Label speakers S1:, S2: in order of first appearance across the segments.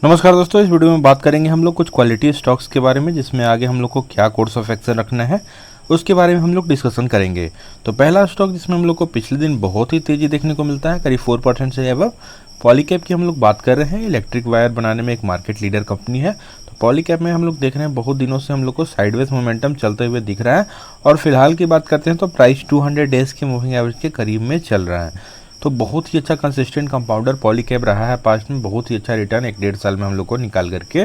S1: नमस्कार दोस्तों, इस वीडियो में बात करेंगे हम लोग कुछ क्वालिटी स्टॉक्स के बारे में, जिसमें आगे हम लोग को क्या कोर्स ऑफ एक्शन रखना है उसके बारे में हम लोग डिस्कशन करेंगे। तो पहला स्टॉक जिसमें हम लोग को पिछले दिन बहुत ही तेज़ी देखने को मिलता है, करीब 4% से अबव, पॉलीकैब की हम लोग बात कर रहे हैं। इलेक्ट्रिक वायर बनाने में एक मार्केट लीडर कंपनी है। तो पॉलीकैब में हम लोग देख रहे हैं बहुत दिनों से हम लोग को साइडवेज मोमेंटम चलते हुए दिख रहा है। और फिलहाल की बात करते हैं तो प्राइस 200 डेज के मूविंग एवरेज के करीब में चल रहा है। तो बहुत ही अच्छा कंसिस्टेंट कंपाउंडर पॉलीकैब रहा है पास्ट में। बहुत ही अच्छा रिटर्न 1-1.5 साल में हम लोग को निकाल करके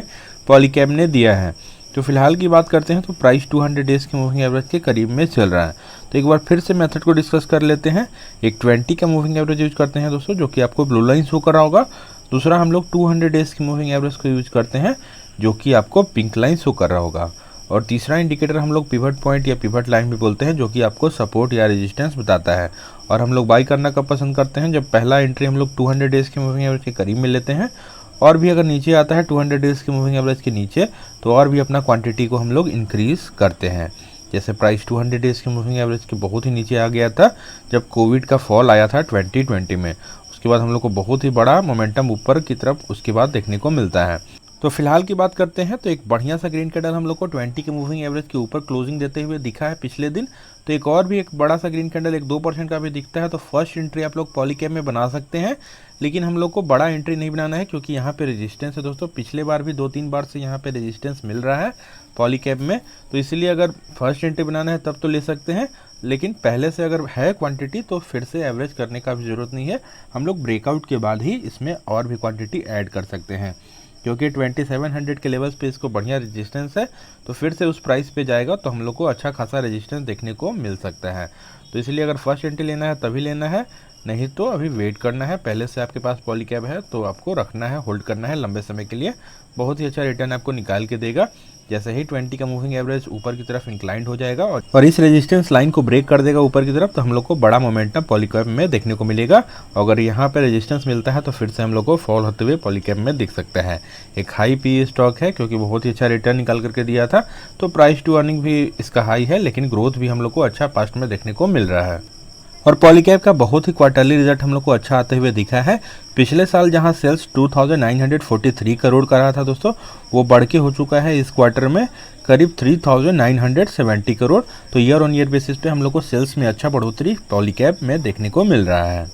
S1: पॉलीकैब ने दिया है। तो फिलहाल की बात करते हैं तो प्राइस 200 डेज के मूविंग एवरेज के करीब में चल रहा है। तो एक बार फिर से मेथड को डिस्कस कर लेते हैं। एक 20 का मूविंग एवरेज यूज करते हैं दोस्तों, जो कि आपको ब्लू लाइन शो कर रहा होगा। दूसरा हम लोग 200 डेज की मूविंग एवरेज को यूज करते हैं, जो कि आपको पिंक लाइन शो कर रहा होगा। और तीसरा इंडिकेटर हम लोग पिवट पॉइंट या पिवट लाइन भी बोलते हैं, जो कि आपको सपोर्ट या रेजिस्टेंस बताता है। और हम लोग बाई करना कब पसंद करते हैं, जब पहला एंट्री हम लोग 200 डेज के मूविंग एवरेज के करीब में लेते हैं, और भी अगर नीचे आता है 200 डेज के मूविंग एवरेज के नीचे, तो और भी अपना क्वांटिटी को हम लोग इंक्रीज करते हैं। जैसे प्राइस 200 डेज के मूविंग एवरेज के बहुत ही नीचे आ गया था जब कोविड का फॉल आया था 2020 में। उसके बाद हम लोग को बहुत ही बड़ा मोमेंटम ऊपर की तरफ उसके बाद देखने को मिलता है। तो फिलहाल की बात करते हैं तो एक बढ़िया सा ग्रीन कैंडल हम लोग को 20 के मूविंग एवरेज के ऊपर क्लोजिंग देते हुए दिखा है पिछले दिन। तो एक और भी एक बड़ा सा ग्रीन कैंडल 1-2% का भी दिखता है। तो फर्स्ट एंट्री आप लोग पॉलीकैब में बना सकते हैं, लेकिन हम लोग को बड़ा एंट्री नहीं बनाना है, क्योंकि यहाँ पे रेजिस्टेंस है दोस्तों। पिछले बार भी 2-3 बार से यहाँ पे रेजिस्टेंस मिल रहा है पॉलीकैब में। तो इसलिए अगर फर्स्ट एंट्री बनाना है तब तो ले सकते हैं, लेकिन पहले से अगर है क्वांटिटी तो फिर से एवरेज करने का भी ज़रूरत नहीं है। हम लोग ब्रेकआउट के बाद ही इसमें और भी क्वांटिटी ऐड कर सकते हैं, क्योंकि 2700 के लेवल्स पे इसको बढ़िया रेजिस्टेंस है। तो फिर से उस प्राइस पे जाएगा तो हम लोग को अच्छा खासा रेजिस्टेंस देखने को मिल सकता है। तो इसलिए अगर फर्स्ट एंट्री लेना है तभी लेना है, नहीं तो अभी वेट करना है। पहले से आपके पास पॉलीकैब है तो आपको रखना है, होल्ड करना है लंबे समय के लिए। बहुत ही अच्छा रिटर्न आपको निकाल के देगा। जैसे ही 20 का मूविंग एवरेज ऊपर की तरफ इंक्लाइंड हो जाएगा और इस रेजिस्टेंस लाइन को ब्रेक कर देगा ऊपर की तरफ, तो हम लोग को बड़ा मोमेंटम पॉलीकैब में देखने को मिलेगा। अगर यहाँ पे रेजिस्टेंस मिलता है तो फिर से हम लोग को फॉल होते हुए पॉलीकैब में दिख सकता है। एक हाई पी स्टॉक है, क्योंकि बहुत ही अच्छा रिटर्न निकाल करके दिया था। तो प्राइस टू अर्निंग भी इसका हाई है, लेकिन ग्रोथ भी हम लोग को अच्छा पास्ट में देखने को मिल रहा है। और पॉलीकैब का बहुत ही क्वार्टरली रिजल्ट हम लोग को अच्छा आते हुए दिखा है। पिछले साल जहां सेल्स 2943 करोड़ का रहा था दोस्तों, वो बढ़ के हो चुका है इस क्वार्टर में करीब 3970 करोड़। तो ईयर ऑन ईयर बेसिस पे हम लोग को सेल्स में अच्छा बढ़ोतरी पॉलीकैब में देखने को मिल रहा है।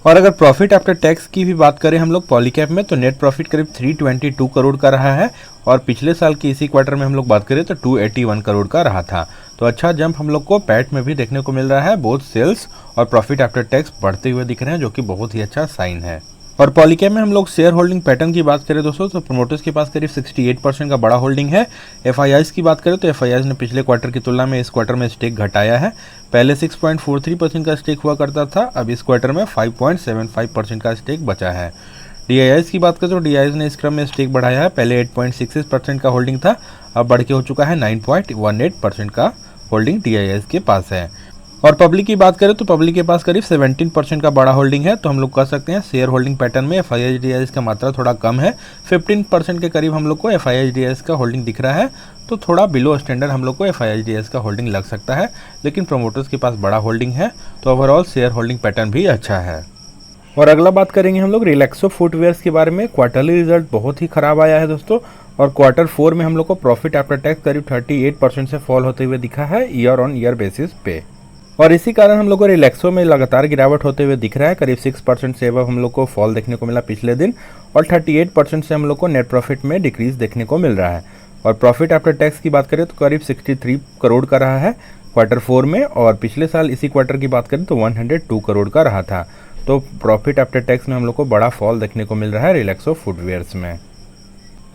S1: और अगर प्रॉफिट आफ्टर टैक्स की भी बात करें हम लोग पॉलीकैब में, तो नेट प्रॉफिट करीब 322 करोड़ का रहा है। और पिछले साल की इसी क्वार्टर में हम लोग बात करें तो 281 करोड़ का रहा था। तो अच्छा जंप हम लोग को पैट में भी देखने को मिल रहा है। बोथ सेल्स और प्रॉफिट आफ्टर टैक्स बढ़ते हुए दिख रहे हैं, जो कि बहुत ही अच्छा साइन है। और पॉलीकैब में हम लोग शेयर होल्डिंग पैटर्न की बात करें दोस्तों, तो प्रमोटर्स के पास करीब 68% का बड़ा होल्डिंग है। एफआईआईज की बात करें तो एफआईआईज ने पिछले क्वार्टर की तुलना में इस क्वार्टर में स्टेक घटाया है। पहले 6.43% का स्टेक हुआ करता था, अब इस क्वार्टर में 5.75% का स्टेक बचा है। डीआईआईज की बात करें तो डीआईआईज ने इस क्रम में स्टेक बढ़ाया है। पहले 8.66% का होल्डिंग था, अब बढ़ के हो चुका है 9.18% का होल्डिंग डीआईआईज के पास है। और पब्लिक की बात करें तो पब्लिक के पास करीब 17% का बड़ा होल्डिंग है। तो हम लोग कह सकते हैं शेयर होल्डिंग पैटर्न में एफआईआईज डीआईआईज का मात्रा थोड़ा कम है। 15% के करीब हम लोग को एफआईआईज डीआईआईज का होल्डिंग दिख रहा है। तो थोड़ा बिलो स्टैंडर्ड हम लोग को एफआईआईज डीआईआईज का होल्डिंग लग सकता है, लेकिन प्रमोटर्स के पास बड़ा होल्डिंग है। तो ओवरऑल शेयर होल्डिंग पैटर्न भी अच्छा है। और अगला बात करेंगे हम लोग रिलैक्सो फुटवेयर्स के बारे में। क्वार्टरली रिजल्ट बहुत ही खराब आया है दोस्तों, और क्वार्टर 4 में हम लोग को प्रॉफिट आफ्टर टैक्स करीब 38% से फॉल होते हुए दिखा है ईयर ऑन ईयर बेसिस पे। और इसी कारण हम लोग को रिलैक्सो में लगातार गिरावट होते हुए दिख रहा है। करीब 6% से अब हम लोग को फॉल देखने को मिला पिछले दिन, और 38% से हम लोग को नेट प्रॉफिट में डिक्रीज देखने को मिल रहा है। और प्रॉफिट आफ्टर टैक्स की बात करें तो करीब 63 करोड़ का रहा है क्वार्टर 4 में, और पिछले साल इसी क्वार्टर की बात करें तो 102 करोड़ का रहा था। तो प्रॉफिट आफ्टर टैक्स में हम लोग को बड़ा फॉल देखने को मिल रहा है रिलैक्सो फुटवेयर्स में।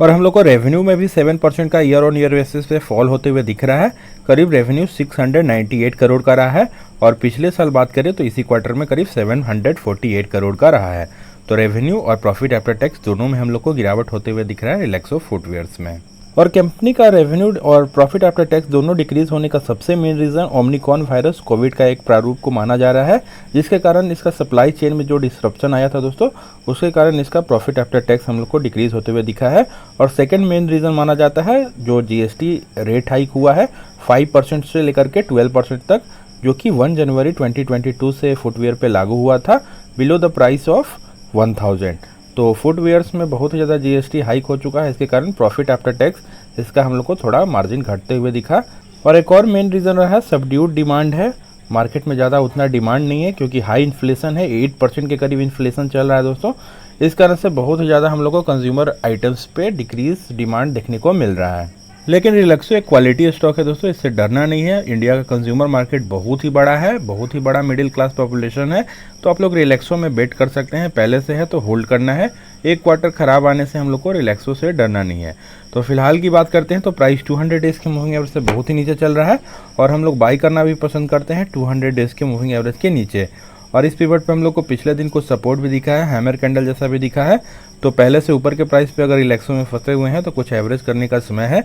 S1: और हम लोग को रेवेन्यू में भी 7% का ईयर ऑन ईयर बेसिस पे फॉल होते हुए दिख रहा है। करीब रेवेन्यू 698 करोड़ का रहा है, और पिछले साल बात करें तो इसी क्वार्टर में करीब 748 करोड़ का रहा है। तो रेवेन्यू और प्रॉफिट आफ्टर टैक्स दोनों में हम लोग को गिरावट होते हुए दिख रहा है रिलैक्सो फुटवेयर्स में। और कंपनी का रेवेन्यू और प्रॉफिट आफ्टर टैक्स दोनों डिक्रीज होने का सबसे main reason Omicron virus Covid का एक प्रारूप को माना जा रहा है, जिसके कारण इसका सप्लाई चेन में जो डिसरप्शन आया था दोस्तों, उसके कारण इसका प्रॉफिट आफ्टर टैक्स हम लोग को डिक्रीज होते हुए दिखा है। और सेकंड मेन रीज़न माना जाता है जो जीएसटी रेट हाइक हुआ है 5% से लेकर के 12% तक, जो कि 1 जनवरी 2022 से फुटवेयर पे लागू हुआ था बिलो द प्राइस ऑफ 1000। तो फुटवेयर्स में बहुत ही ज़्यादा जीएसटी हाइक हो चुका है, इसके कारण प्रॉफिट आफ्टर टैक्स इसका हम लोग को थोड़ा मार्जिन घटते हुए दिखा। और एक और मेन रीज़न रहा सबड्यूड डिमांड है, मार्केट में ज़्यादा उतना डिमांड नहीं है क्योंकि हाई इन्फ्लेशन है, 8% के करीब इन्फ्लेशन चल रहा है दोस्तों। इस कारण से बहुत ही ज़्यादा हम लोग को कंज्यूमर आइटम्स पे डिक्रीज डिमांड देखने को मिल रहा है। लेकिन रिलैक्सो एक क्वालिटी स्टॉक है दोस्तों, इससे डरना नहीं है। इंडिया का कंज्यूमर मार्केट बहुत ही बड़ा है, बहुत ही बड़ा मिडिल क्लास पॉपुलेशन है, तो आप लोग रिलैक्सो में बेट कर सकते हैं। पहले से है तो होल्ड करना है, एक क्वार्टर खराब आने से हम लोग को रिलैक्सो से डरना नहीं है। तो फिलहाल की बात करते हैं तो प्राइस 200 डेज़ के मूविंग एवरेज से बहुत ही नीचे चल रहा है और हम लोग बाई करना भी पसंद करते हैं 200 डेज़ के मूविंग एवरेज के नीचे। और इस पिवट पे हम लोग को पिछले दिन कुछ सपोर्ट भी दिखा है, हैमर कैंडल जैसा भी दिखा है। तो पहले से ऊपर के प्राइस पे अगर रिलैक्सो में फंसे हुए हैं तो कुछ एवरेज करने का समय है।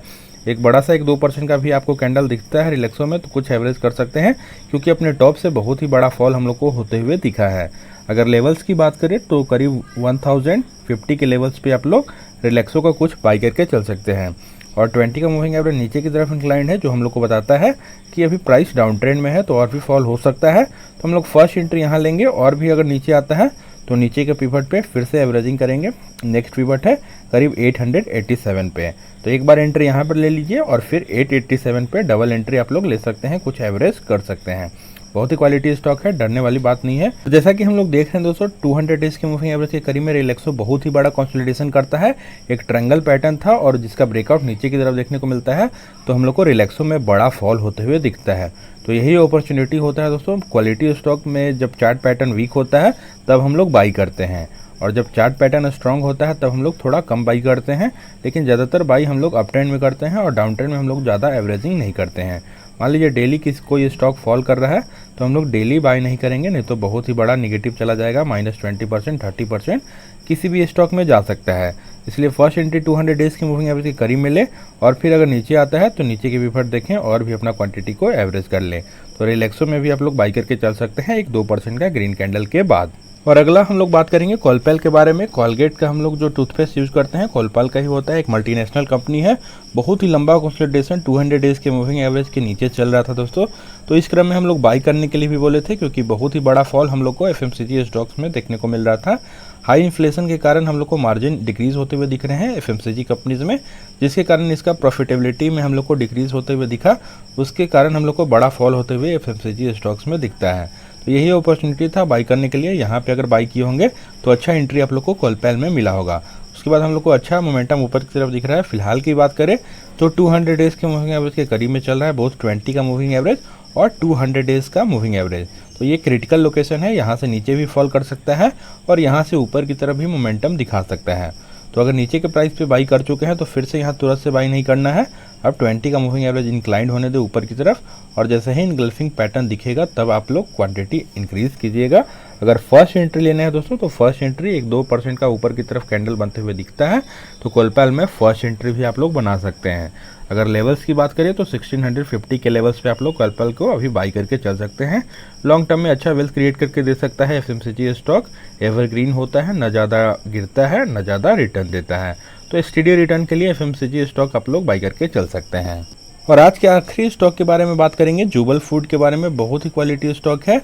S1: एक बड़ा सा 1-2% का भी आपको कैंडल दिखता है रिलैक्सो में तो कुछ एवरेज कर सकते हैं, क्योंकि अपने टॉप से बहुत ही बड़ा फॉल हम लोग को होते हुए दिखा है। अगर लेवल्स की बात करें तो करीब 1050 के लेवल्स पे आप लोग रिलैक्सो का कुछ बाई करके चल सकते हैं। और 20 का मूविंग एवरेज नीचे की तरफ इंक्लाइंड है, जो हम लोग को बताता है कि अभी प्राइस डाउन ट्रेंड में है तो और भी फॉल हो सकता है। तो हम लोग फर्स्ट एंट्री यहाँ लेंगे और भी अगर नीचे आता है तो नीचे के पिवट पे फिर से एवरेजिंग करेंगे। नेक्स्ट पिवट है करीब 887 पे, तो एक बार एंट्री यहाँ पर ले लीजिए और फिर 887 पे डबल एंट्री आप लोग ले सकते हैं, कुछ एवरेज कर सकते हैं। बहुत ही क्वालिटी स्टॉक है, डरने वाली बात नहीं है। तो जैसा कि हम लोग देख रहे हैं दोस्तों 200 डेज के मूविंग एवरेज के करीब में रिलैक्सो बहुत ही बड़ा कंसोलिडेशन करता है। एक ट्रायंगल पैटर्न था और जिसका ब्रेकआउट नीचे की तरफ देखने को मिलता है, तो हम लोग को रिलैक्सो में बड़ा फॉल होते हुए दिखता है। तो यही अपॉर्चुनिटी होता है दोस्तों, क्वालिटी स्टॉक में जब चार्ट पैटर्न वीक होता है तब हम लोग बाई करते हैं, और जब चार्ट पैटर्न स्ट्रांग होता है तब हम लोग थोड़ा कम बाई करते हैं। लेकिन ज़्यादातर बाई हम लोग अप ट्रेंड में करते हैं और डाउन ट्रेंड में हम लोग ज़्यादा एवरेजिंग नहीं करते हैं। मान लीजिए डेली कोई स्टॉक फॉल कर रहा है तो हम लोग डेली बाई नहीं करेंगे, नहीं तो बहुत ही बड़ा निगेटिव चला जाएगा, -20% 30% किसी भी स्टॉक में जा सकता है। इसलिए फर्स्ट एंट्री 200 डेज़ की मूविंग एवरेज के करीब में ले और फिर अगर नीचे आता है तो नीचे के पिवट देखें और भी अपना क्वांटिटी को एवरेज कर लें। तो रिलैक्सो में भी आप लोग बाई करके चल सकते हैं 1-2% का ग्रीन कैंडल के बाद। और अगला हम लोग बात करेंगे कोलपेल के बारे में। कोलगेट का हम लोग जो टूथपेस्ट यूज़ करते हैं कोलपेल का ही होता है, एक मल्टीनेशनल कंपनी है। बहुत ही लंबा कंसोलिडेशन 200 डेज़ के मूविंग एवरेज के नीचे चल रहा था दोस्तों। तो इस क्रम में हम लोग बाई करने के लिए भी बोले थे, क्योंकि बहुत ही बड़ा फॉल हम लोग को एफएमसीजी स्टॉक्स में देखने को मिल रहा था। हाई इन्फ्लेशन के कारण हम लोग को मार्जिन डिक्रीज होते हुए दिख रहे हैं एफएमसीजी कंपनीज में, जिसके कारण इसका प्रॉफिटेबिलिटी में हम लोग को डिक्रीज होते हुए दिखा। उसके कारण हम लोग को बड़ा फॉल होते हुए एफएमसीजी स्टॉक्स में दिखता है। तो यही अपॉर्चुनिटी था बाई करने के लिए। यहाँ पे अगर बाई किए होंगे तो अच्छा एंट्री आप लोग को कोलपेल में मिला होगा। उसके बाद हम लोग को अच्छा मोमेंटम ऊपर की तरफ दिख रहा है। फिलहाल की बात करें तो 200 डेज़ के मूविंग एवरेज के करीब में चल रहा है, बोथ 20 का मूविंग एवरेज और 200 डेज़ का मूविंग एवरेज। तो ये क्रिटिकल लोकेशन है, यहाँ से नीचे भी फॉल कर सकता है और यहाँ से ऊपर की तरफ भी मोमेंटम दिखा सकता है। तो अगर नीचे के प्राइस पे बाई कर चुके हैं तो फिर से यहाँ तुरंत से बाई नहीं करना है। अब 20 का मूविंग एवरेज इंक्लाइंड होने दे ऊपर की तरफ, और जैसे ही इनगल्फिंग पैटर्न दिखेगा तब आप लोग क्वांटिटी इंक्रीज कीजिएगा। अगर फर्स्ट एंट्री लेना है दोस्तों तो फर्स्ट एंट्री 1-2% का ऊपर की तरफ कैंडल बनते हुए दिखता है तो कोलपेल में फर्स्ट एंट्री भी आप लोग बना सकते हैं। अगर लेवल्स की बात करें तो 1650 के लेवल्स पे आप लोग कोलपेल को अभी बाई करके चल सकते हैं। लॉन्ग टर्म में अच्छा वेल्थ क्रिएट करके दे सकता है एफएमसीजी स्टॉक, एवरग्रीन होता है, न ज़्यादा गिरता है न ज़्यादा रिटर्न देता है। तो स्टेडी रिटर्न के लिए एफएमसीजी स्टॉक आप लोग बाई करके चल सकते हैं। और आज के आखिरी स्टॉक के बारे में बात करेंगे, जुबल फूड के बारे में। बहुत ही क्वालिटी स्टॉक है,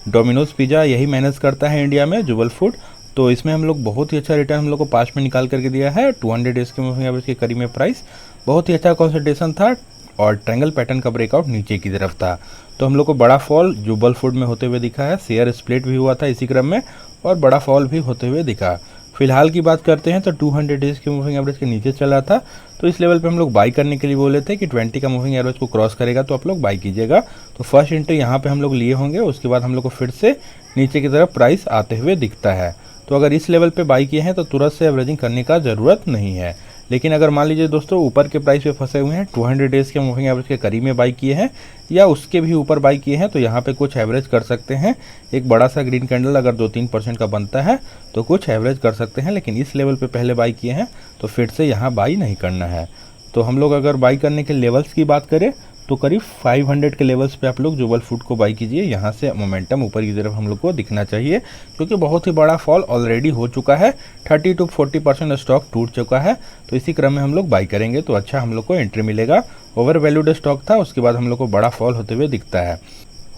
S1: डोमिनोज पिज़्ज़ा यही मैनेज करता है इंडिया में, जुबल फूड। तो इसमें हम लोग बहुत ही अच्छा रिटर्न हम लोग को पास में निकाल करके दिया है। 200 डेज़ के मूविंग एवरेज के करीब में प्राइस बहुत ही अच्छा कंसोलिडेशन था और ट्रायंगल पैटर्न का ब्रेकआउट नीचे की तरफ था। तो हम लोग को बड़ा फॉल जुबल फूड में होते हुए दिखा है। शेयर स्प्लिट भी हुआ था इसी क्रम में और बड़ा फॉल भी होते हुए दिखा। फिलहाल की बात करते हैं तो 200 डेज़ के मूविंग एवरेज के नीचे चला था, तो इस लेवल पे हम लोग बाई करने के लिए बोले थे कि 20 का मूविंग एवरेज को क्रॉस करेगा तो आप लोग बाई कीजिएगा। तो फर्स्ट एंट्री यहाँ पे हम लोग लिए होंगे, उसके बाद हम लोग को फिर से नीचे की तरफ प्राइस आते हुए दिखता है। तो अगर इस लेवल पे बाई किए हैं तो तुरंत से एवरेजिंग करने का ज़रूरत नहीं है। लेकिन अगर मान लीजिए दोस्तों ऊपर के प्राइस पे फंसे हुए हैं, 200 डेज़ के मूविंग एवरेज के करीब में बाई किए हैं या उसके भी ऊपर बाई किए हैं, तो यहाँ पे कुछ एवरेज कर सकते हैं। एक बड़ा सा ग्रीन कैंडल अगर 2-3% का बनता है तो कुछ एवरेज कर सकते हैं। लेकिन इस लेवल पे पहले बाई किए हैं तो फिर से यहाँ बाई नहीं करना है। तो हम लोग अगर बाई करने के लेवल्स की बात करें तो करीब 500 के लेवल्स पे आप लोग जुबल फूड को बाई कीजिए। यहाँ से मोमेंटम ऊपर की तरफ हम लोग को दिखना चाहिए, क्योंकि बहुत ही बड़ा फॉल ऑलरेडी हो चुका है। 30-40% स्टॉक टूट चुका है। तो इसी क्रम में हम लोग बाई करेंगे तो अच्छा हम लोग को एंट्री मिलेगा। ओवर वैल्यूड स्टॉक था, उसके बाद हम लोग को बड़ा फॉल होते हुए दिखता है।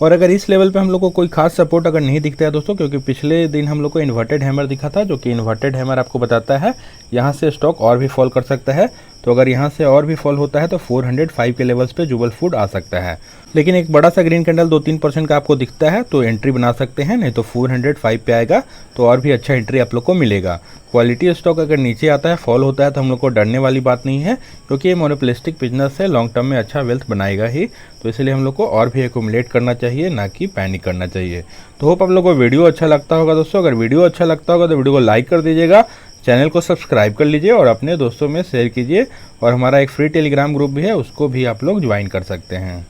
S1: और अगर इस लेवल पे हम लोग को कोई खास सपोर्ट अगर नहीं दिखता है दोस्तों, क्योंकि पिछले दिन हम लोग को इन्वर्टेड हैमर दिखा था, जो कि इन्वर्टेड हैमर आपको बताता है यहाँ से स्टॉक और भी फॉल कर सकता है। तो अगर यहाँ से और भी फॉल होता है तो 405 के लेवल्स पे जुबल फूड आ सकता है। लेकिन एक बड़ा सा ग्रीन कैंडल 2-3% का आपको दिखता है तो एंट्री बना सकते हैं, नहीं तो 405 पे आएगा तो और भी अच्छा एंट्री आप लोग को मिलेगा। क्वालिटी स्टॉक अगर नीचे आता है, फॉल होता है, तो हम लोग को डरने वाली बात नहीं है, क्योंकि ये मोनोपोलिस्टिक बिजनेस है, लॉन्ग टर्म में अच्छा वेल्थ बनाएगा ही। तो इसलिए हम लोग को और भी एक्यूमुलेट करना चाहिए, ना कि पैनिक करना चाहिए। तो होप आप लोग को वीडियो अच्छा लगता होगा दोस्तों। अगर वीडियो अच्छा लगता होगा तो वीडियो को लाइक कर दीजिएगा, चैनल को सब्सक्राइब कर लीजिए और अपने दोस्तों में शेयर कीजिए। और हमारा एक फ्री टेलीग्राम ग्रुप भी है, उसको भी आप लोग ज्वाइन कर सकते हैं।